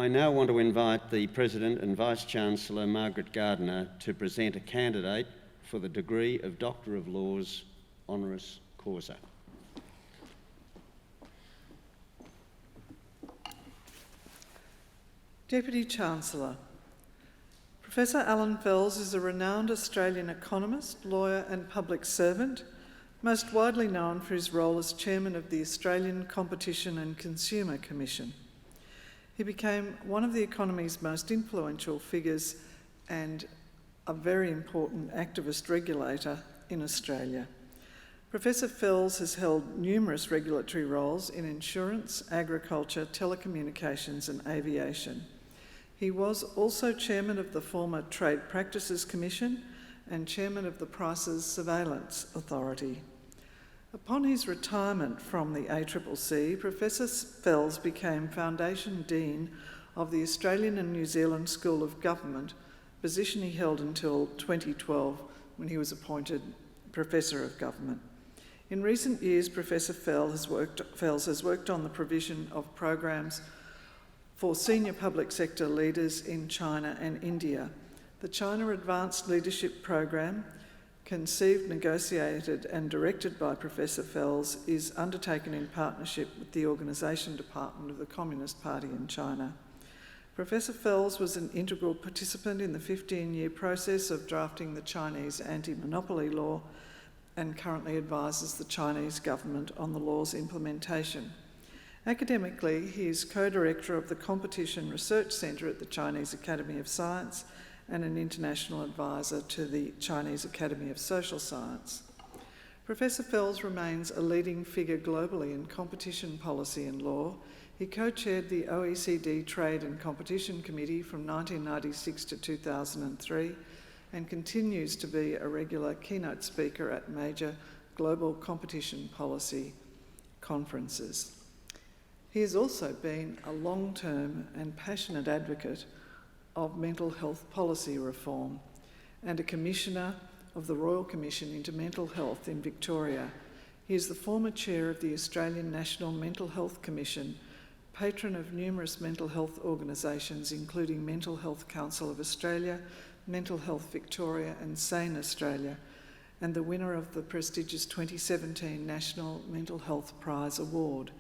I now want to invite the President and Vice-Chancellor, Margaret Gardner, to present a candidate for the degree of Doctor of Laws, honoris causa. Deputy Chancellor. Professor Allan Fels is a renowned Australian economist, lawyer and public servant, most widely known for his role as Chairman of the Australian Competition and Consumer Commission. He became one of the economy's most influential figures and a very important activist regulator in Australia. Professor Fels has held numerous regulatory roles in insurance, agriculture, telecommunications and aviation. He was also Chairman of the former Trade Practices Commission and Chairman of the Prices Surveillance Authority. Upon his retirement from the ACCC, Professor Fels became Foundation Dean of the Australian and New Zealand School of Government, a position he held until 2012 when he was appointed Professor of Government. In recent years, Professor Fels has worked on the provision of programs for senior public sector leaders in China and India. The China Advanced Leadership Program, conceived, negotiated and directed by Professor Fels, is undertaken in partnership with the Organisation Department of the Communist Party in China. Professor Fels was an integral participant in the 15-year process of drafting the Chinese anti-monopoly law and currently advises the Chinese government on the law's implementation. Academically, he is co-director of the Competition Research Centre at the Chinese Academy of Science and an international advisor to the Chinese Academy of Social Science. Professor Fels remains a leading figure globally in competition policy and law. He co-chaired the OECD Trade and Competition Committee from 1996 to 2003 and continues to be a regular keynote speaker at major global competition policy conferences. He has also been a long-term and passionate advocate of mental health policy reform and a commissioner of the Royal Commission into Mental Health in Victoria. He is the former chair of the Australian National Mental Health Commission, patron of numerous mental health organisations including Mental Health Council of Australia, Mental Health Victoria and Sane Australia, and the winner of the prestigious 2017 National Mental Health Prize Award.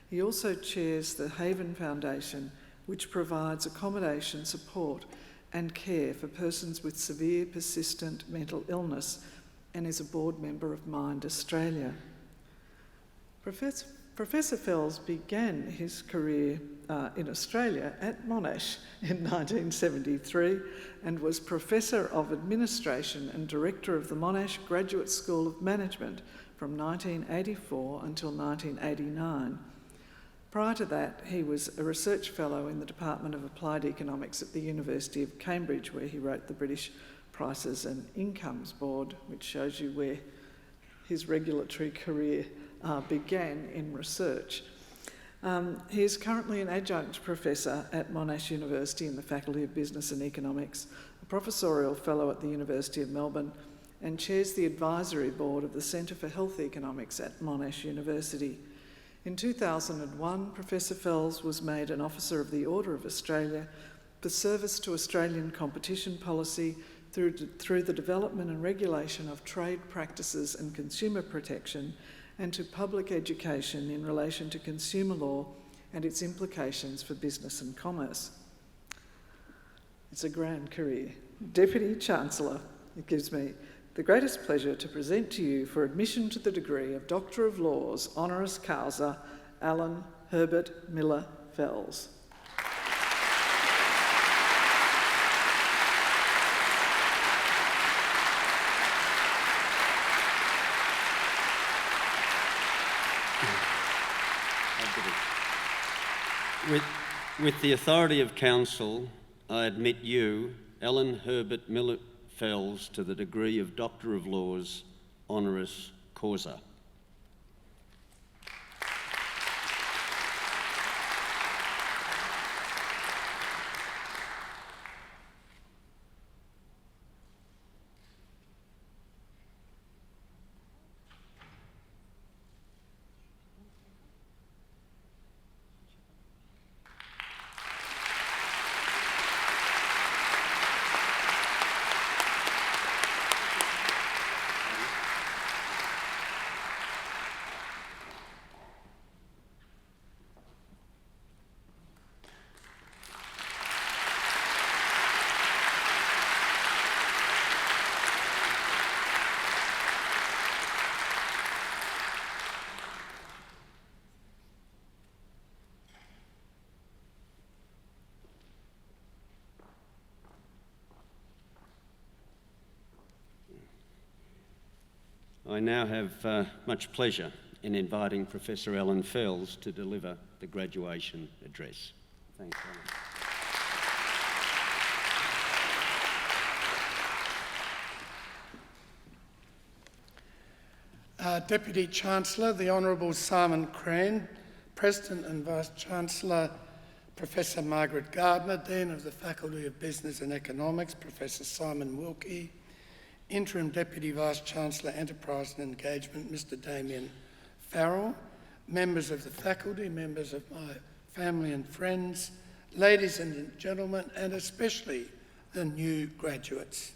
He also chairs the Haven Foundation, which provides accommodation, support and care for persons with severe persistent mental illness, and is a board member of Mind Australia. Professor Fels began his career in Australia at Monash in 1973 and was Professor of Administration and Director of the Monash Graduate School of Management from 1984 until 1989. Prior to that, he was a research fellow in the Department of Applied Economics at the University of Cambridge, where he wrote the British Prices and Incomes Board, which shows you where his regulatory career began in research. He is currently an adjunct professor at Monash University in the Faculty of Business and Economics, a professorial fellow at the University of Melbourne, and chairs the advisory board of the Centre for Health Economics at Monash University. In 2001, Professor Fels was made an Officer of the Order of Australia for service to Australian competition policy through the development and regulation of trade practices and consumer protection, and to public education in relation to consumer law and its implications for business and commerce. It's a grand career. Deputy Chancellor, it gives me the greatest pleasure to present to you for admission to the degree of Doctor of Laws, honoris causa, Allan Herbert Miller Fels. With the authority of Council, I admit you, Allan Herbert Miller Fels, to the degree of Doctor of Laws, honoris causa. I now have much pleasure in inviting Professor Allan Fels to deliver the graduation address. Thanks, Alan. Deputy Chancellor, the Honourable Simon Crean, President and Vice-Chancellor, Professor Margaret Gardner, Dean of the Faculty of Business and Economics, Professor Simon Wilkie, Interim Deputy Vice-Chancellor, Enterprise and Engagement, Mr Damien Farrell, members of the faculty, members of my family and friends, ladies and gentlemen, and especially the new graduates.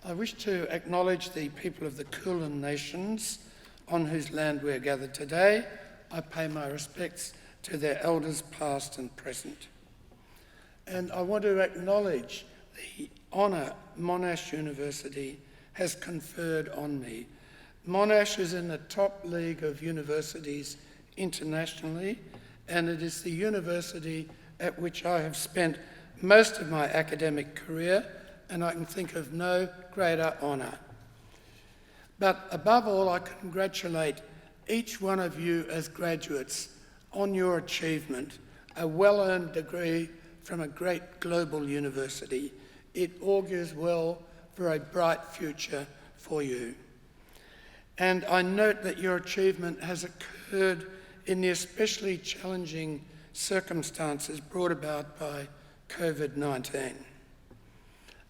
I wish to acknowledge the people of the Kulin Nations on whose land we are gathered today. I pay my respects to their elders past and present. And I want to acknowledge the honour Monash University has conferred on me. Monash is in the top league of universities internationally, and it is the university at which I have spent most of my academic career, and I can think of no greater honour. But above all, I congratulate each one of you as graduates on your achievement, a well-earned degree from a great global university. It augurs well for a bright future for you. And I note that your achievement has occurred in the especially challenging circumstances brought about by COVID-19.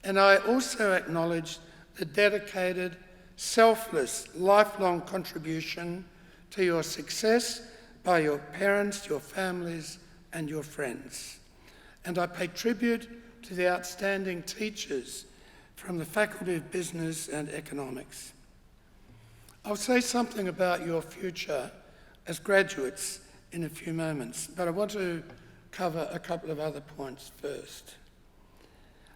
And I also acknowledge the dedicated, selfless, lifelong contribution to your success by your parents, your families, and your friends. And I pay tribute to the outstanding teachers from the Faculty of Business and Economics. I'll say something about your future as graduates in a few moments, but I want to cover a couple of other points first.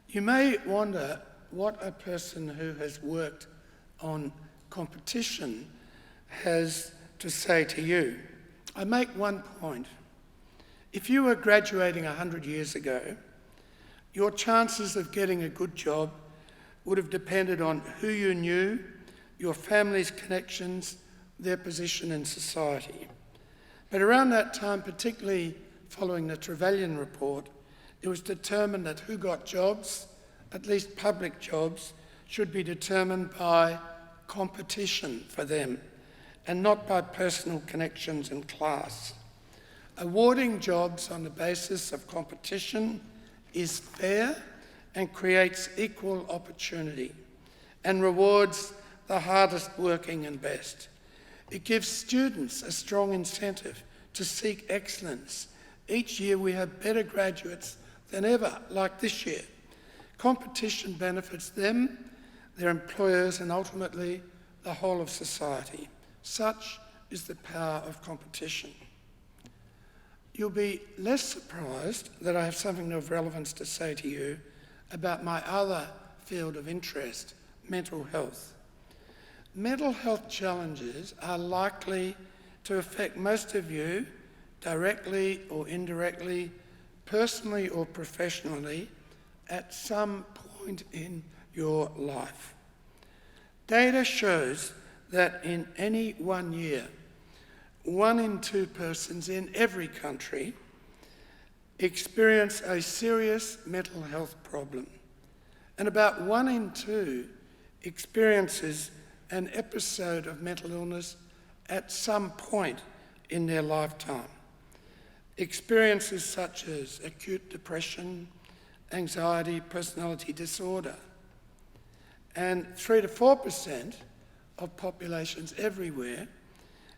You may wonder what a person who has worked on competition has to say to you. I make one point. If you were graduating 100 years ago, your chances of getting a good job would have depended on who you knew, your family's connections, their position in society. But around that time, particularly following the Trevelyan report, it was determined that who got jobs, at least public jobs, should be determined by competition for them and not by personal connections and class. Awarding jobs on the basis of competition is fair and creates equal opportunity and rewards the hardest working and best. It gives students a strong incentive to seek excellence. Each year we have better graduates than ever, like this year. Competition benefits them, their employers, and ultimately the whole of society. Such is the power of competition. You'll be less surprised that I have something of relevance to say to you about my other field of interest, mental health. Mental health challenges are likely to affect most of you directly or indirectly, personally or professionally, at some point in your life. Data shows that in any 1 year, 1 in 2 persons in every country experience a serious mental health problem, and about 1 in 2 experiences an episode of mental illness at some point in their lifetime. Experiences such as acute depression, anxiety, personality disorder, and 3 to 4% of populations everywhere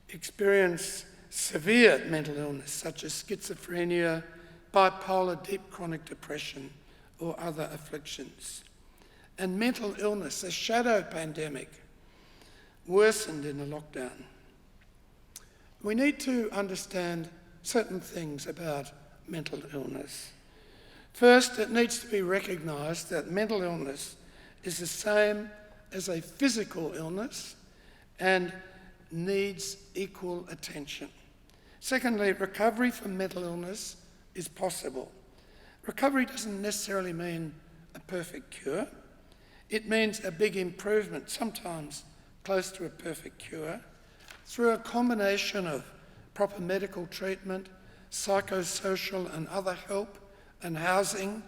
experience severe mental illness such as schizophrenia, bipolar, deep chronic depression, or other afflictions. And mental illness, a shadow pandemic, worsened in the lockdown. We need to understand certain things about mental illness. First, it needs to be recognised that mental illness is the same as a physical illness and needs equal attention. Secondly, recovery from mental illness is possible. Recovery doesn't necessarily mean a perfect cure. It means a big improvement, sometimes close to a perfect cure, through a combination of proper medical treatment, psychosocial and other help and housing,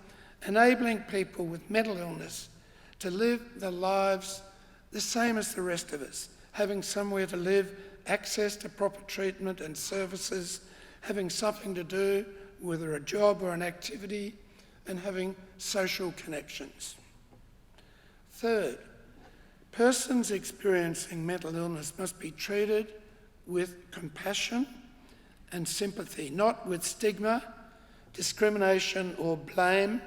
enabling people with mental illness to live their lives the same as the rest of us, having somewhere to live, access to proper treatment and services, having something to do, whether a job or an activity, and having social connections. Third, persons experiencing mental illness must be treated with compassion and sympathy, not with stigma, discrimination or blame,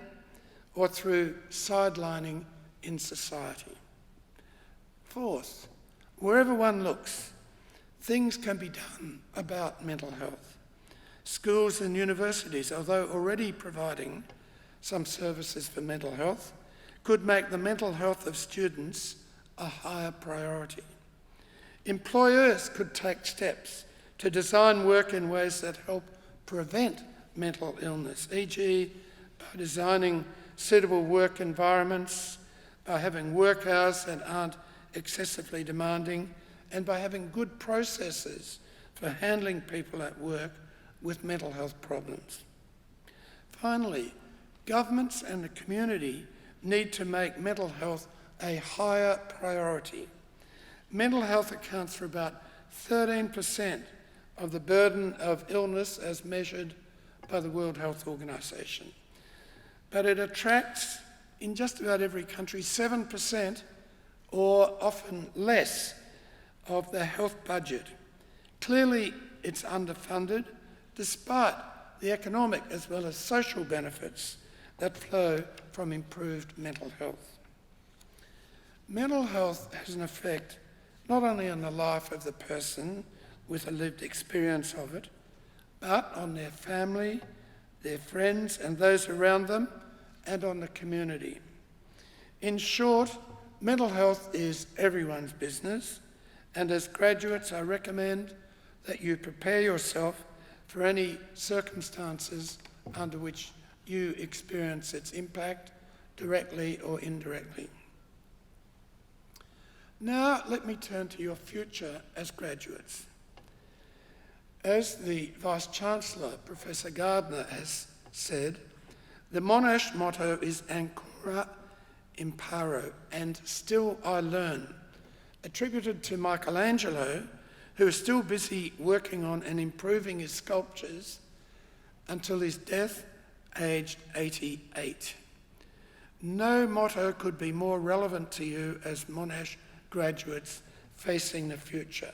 or through sidelining in society. Fourth, wherever one looks, things can be done about mental health. Schools and universities, although already providing some services for mental health, could make the mental health of students a higher priority. Employers could take steps to design work in ways that help prevent mental illness, e.g. by designing suitable work environments, by having work hours that aren't excessively demanding, and by having good processes for handling people at work with mental health problems. Finally, governments and the community need to make mental health a higher priority. Mental health accounts for about 13% of the burden of illness as measured by the World Health Organization. But it attracts, in just about every country, 7% or often less of the health budget. Clearly, it's underfunded, despite the economic as well as social benefits that flow from improved mental health. Mental health has an effect not only on the life of the person with a lived experience of it, but on their family, their friends and those around them, and on the community. In short, mental health is everyone's business, and as graduates I recommend that you prepare yourself for any circumstances under which you experience its impact, directly or indirectly. Now let me turn to your future as graduates. As the Vice-Chancellor, Professor Gardner, has said, the Monash motto is Ancora Imparo, and Still I Learn, attributed to Michelangelo, who is still busy working on and improving his sculptures until his death, aged 88. No motto could be more relevant to you as Monash graduates facing the future.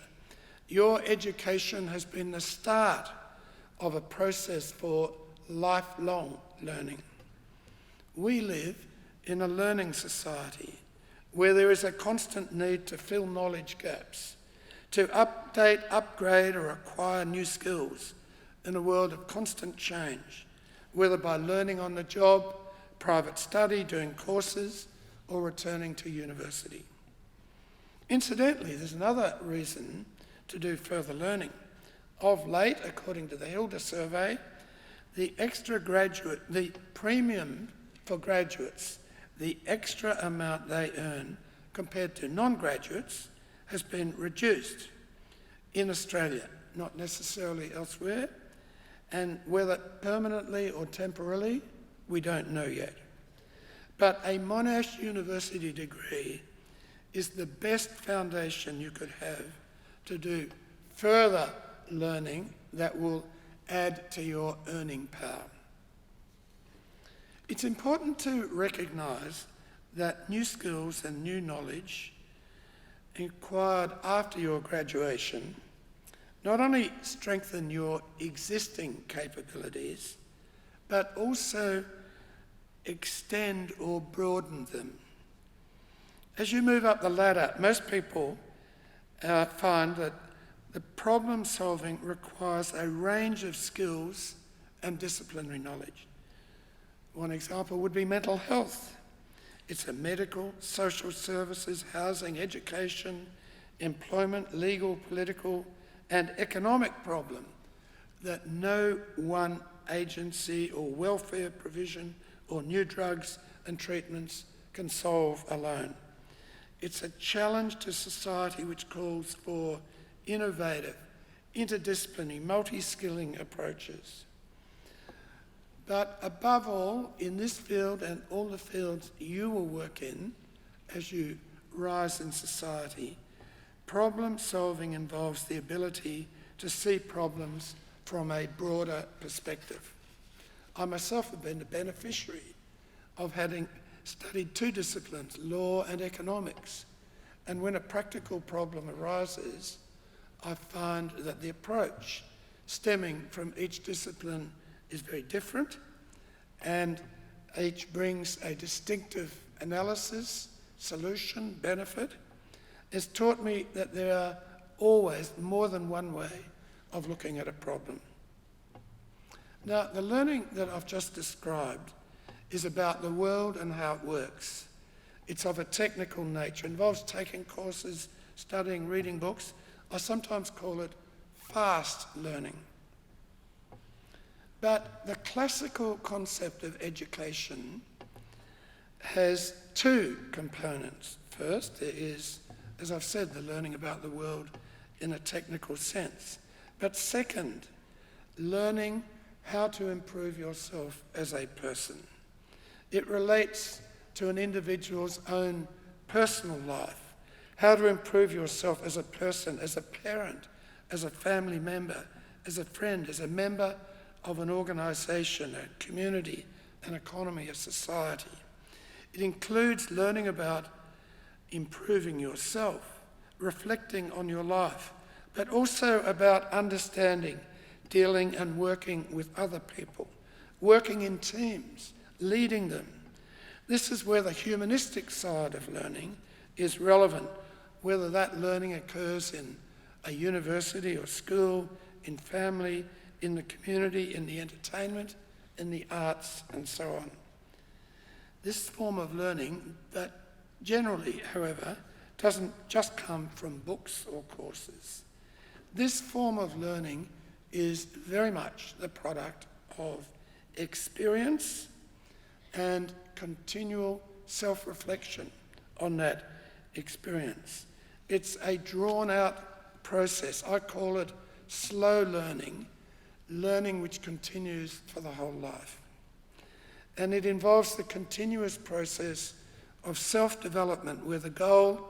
Your education has been the start of a process for lifelong learning. We live in a learning society where there is a constant need to fill knowledge gaps, to update, upgrade or acquire new skills in a world of constant change, whether by learning on the job, private study, doing courses, or returning to university. Incidentally, there's another reason to do further learning. Of late, according to the Hilda survey, the premium for graduates, the extra amount they earn compared to non-graduates, has been reduced in Australia, not necessarily elsewhere, and whether permanently or temporarily, we don't know yet. But a Monash University degree is the best foundation you could have to do further learning that will add to your earning power. It's important to recognise that new skills and new knowledge acquired after your graduation not only strengthen your existing capabilities, but also extend or broaden them. As you move up the ladder, most people find that the problem solving requires a range of skills and disciplinary knowledge. One example would be mental health. It's a medical, social services, housing, education, employment, legal, political, and economic problem that no one agency or welfare provision or new drugs and treatments can solve alone. It's a challenge to society which calls for innovative, interdisciplinary, multi-skilling approaches. But above all, in this field and all the fields you will work in as you rise in society, problem solving involves the ability to see problems from a broader perspective. I myself have been the beneficiary of having studied two disciplines, law and economics. And when a practical problem arises, I find that the approach stemming from each discipline is very different, and each brings a distinctive analysis, solution, benefit. It's taught me that there are always more than one way of looking at a problem. Now, the learning that I've just described is about the world and how it works. It's of a technical nature, involves taking courses, studying, reading books. I sometimes call it fast learning. But the classical concept of education has two components. First, there is, as I've said, the learning about the world in a technical sense. But second, learning how to improve yourself as a person. It relates to an individual's own personal life, how to improve yourself as a person, as a parent, as a family member, as a friend, as a member of an organisation, a community, an economy, a society. It includes learning about improving yourself, reflecting on your life, but also about understanding, dealing and working with other people, working in teams, leading them. This is where the humanistic side of learning is relevant, whether that learning occurs in a university or school, in family, in the community, in the entertainment, in the arts, and so on. This form of learning, but generally, however, doesn't just come from books or courses. This form of learning is very much the product of experience and continual self-reflection on that experience. It's a drawn-out process. I call it slow learning, learning which continues for the whole life. And it involves the continuous process of self-development, where the goal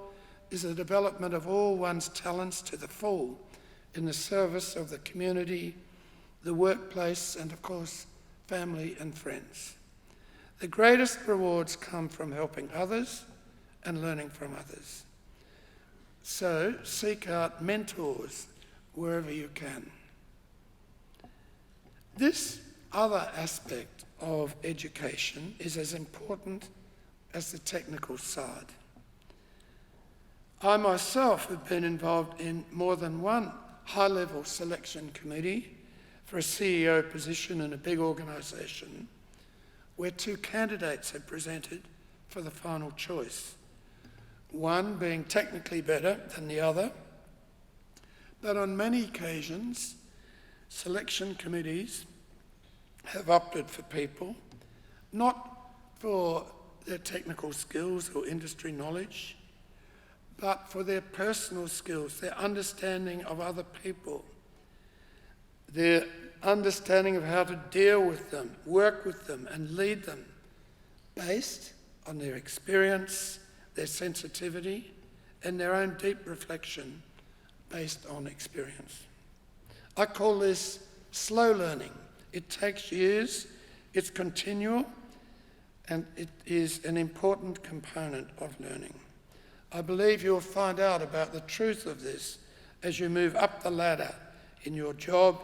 is the development of all one's talents to the full in the service of the community, the workplace, and of course, family and friends. The greatest rewards come from helping others and learning from others. So seek out mentors wherever you can. This other aspect of education is as important as the technical side. I myself have been involved in more than one high-level selection committee for a CEO position in a big organisation where two candidates had presented for the final choice, one being technically better than the other. But on many occasions, selection committees have opted for people not for their technical skills or industry knowledge, but for their personal skills, their understanding of other people, their understanding of how to deal with them, work with them, and lead them based on their experience, their sensitivity, and their own deep reflection based on experience. I call this slow learning. It takes years, it's continual, and it is an important component of learning. I believe you'll find out about the truth of this as you move up the ladder in your job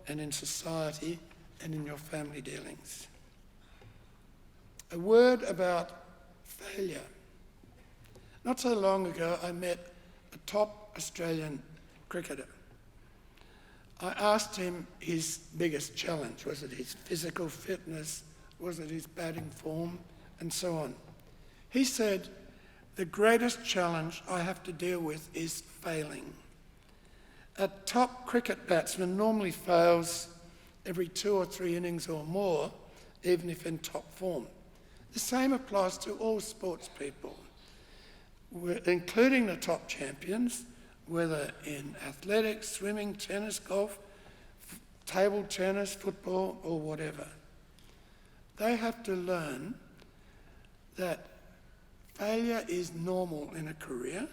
and in society and in your family dealings. A word about failure. Not so long ago, I met a top Australian cricketer. I asked him his biggest challenge. Was it his physical fitness? Was it his batting form? And so on. He said, "The greatest challenge I have to deal with is failing." A top cricket batsman normally fails every 2 or 3 innings or more, even if in top form. The same applies to all sports people. including the top champions, whether in athletics, swimming, tennis, golf, table tennis, football, or whatever. They have to learn that failure is normal in a career,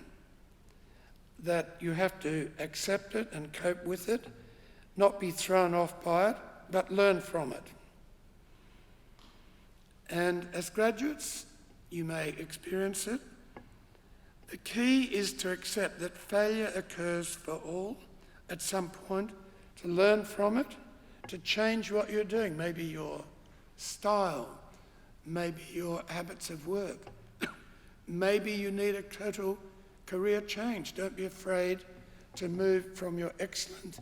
that you have to accept it and cope with it, not be thrown off by it, but learn from it. And as graduates, you may experience it. The key is to accept that failure occurs for all at some point, to learn from it, to change what you're doing, maybe your style, maybe your habits of work. Maybe you need a total career change. Don't be afraid to move from your excellent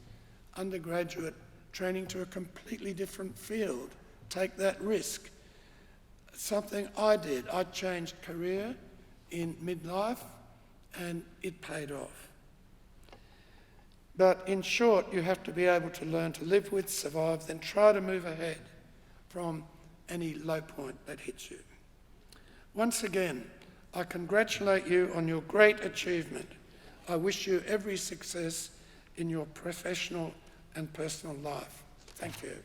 undergraduate training to a completely different field. Take that risk. Something I did. I changed career in midlife and it paid off. But in short, you have to be able to learn to live with, survive, then try to move ahead from any low point that hits you. Once again, I congratulate you on your great achievement. I wish you every success in your professional and personal life. Thank you.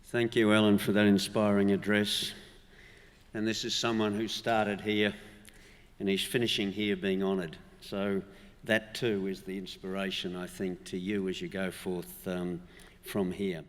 Thank you, Allan, for that inspiring address. And this is someone who started here and he's finishing here being honoured. So that too is the inspiration, I think, to you as you go forth from here.